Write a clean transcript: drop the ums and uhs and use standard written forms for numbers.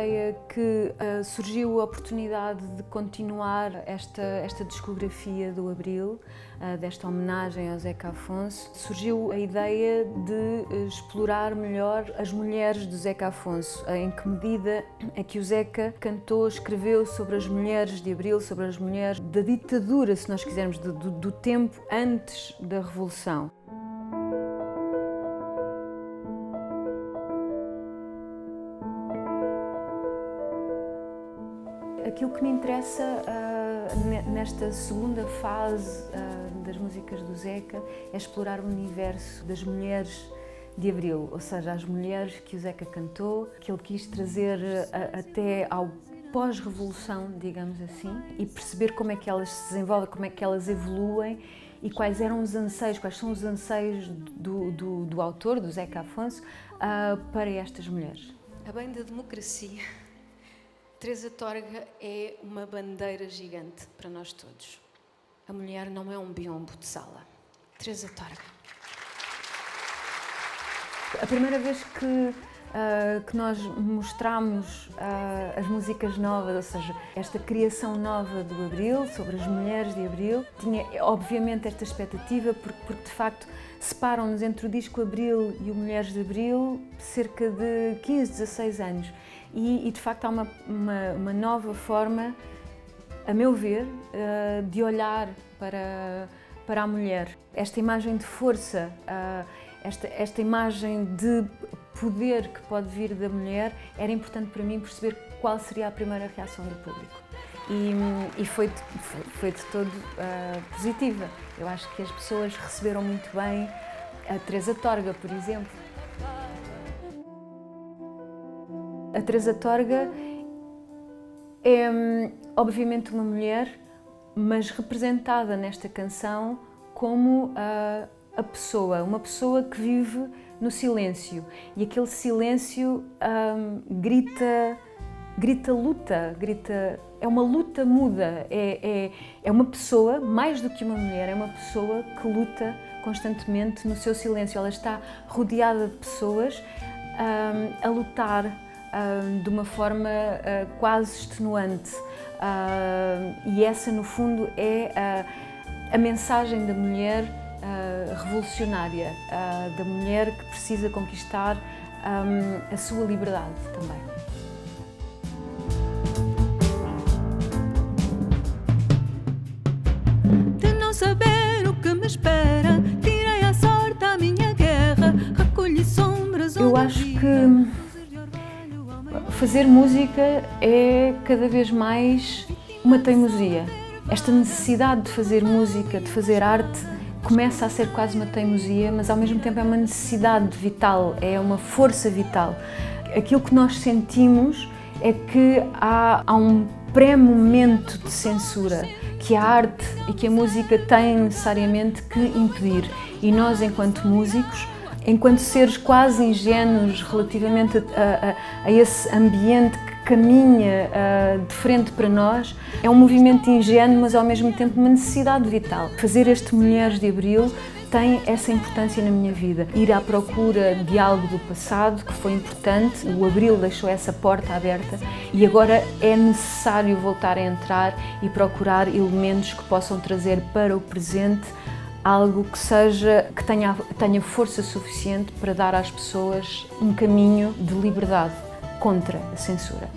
ideia que surgiu a oportunidade de continuar esta discografia do Abril, desta homenagem ao Zeca Afonso. Surgiu a ideia de explorar melhor as mulheres do Zeca Afonso, em que medida é que o Zeca cantou, escreveu sobre as mulheres de Abril, sobre as mulheres da ditadura, se nós quisermos, do tempo antes da Revolução. Aquilo que me interessa nesta segunda fase das músicas do Zeca é explorar o universo das mulheres de Abril, ou seja, as mulheres que o Zeca cantou, que ele quis trazer até ao pós-revolução, digamos assim, e perceber como é que elas se desenvolvem, como é que elas evoluem e quais eram os anseios, quais são os anseios do autor, do Zeca Afonso, para estas mulheres. A bem da democracia, Teresa Torga é uma bandeira gigante para nós todos. A mulher não é um biombo de sala. Teresa Torga. A primeira vez que nós mostramos as músicas novas, ou seja, esta criação nova do Abril, sobre as mulheres de Abril, tinha obviamente esta expectativa, porque de facto separam-nos entre o disco Abril e o Mulheres de Abril cerca de 15, 16 anos. E de facto há uma nova forma, a meu ver, de olhar para a mulher. Esta imagem de força, esta imagem de poder que pode vir da mulher, era importante para mim perceber qual seria a primeira reação do público. E foi de todo positiva. Eu acho que as pessoas receberam muito bem a Teresa Torga, por exemplo. A Teresa Torga é obviamente uma mulher, mas representada nesta canção como a pessoa, uma pessoa que vive no silêncio. E aquele silêncio grita luta, é uma luta muda, é uma pessoa, mais do que uma mulher, é uma pessoa que luta constantemente no seu silêncio. Ela está rodeada de pessoas a lutar de uma forma quase extenuante. E essa, no fundo, é a mensagem da mulher revolucionária, da mulher que precisa conquistar a sua liberdade também. De não saber o que me espera, tirei à sorte a minha guerra, recolhi sombras. Eu acho que fazer música é cada vez mais uma teimosia. Esta necessidade de fazer música, de fazer arte, começa a ser quase uma teimosia, mas ao mesmo tempo é uma necessidade vital, é uma força vital. Aquilo que nós sentimos é que há um pré-momento de censura que a arte e que a música têm necessariamente que impedir. E nós, enquanto músicos, enquanto seres quase ingênuos relativamente a esse ambiente que caminha de frente para nós, é um movimento ingênuo, mas ao mesmo tempo uma necessidade vital. Fazer este Mulheres de Abril tem essa importância na minha vida. Ir à procura de algo do passado que foi importante, o Abril deixou essa porta aberta e agora é necessário voltar a entrar e procurar elementos que possam trazer para o presente algo que tenha força suficiente para dar às pessoas um caminho de liberdade contra a censura.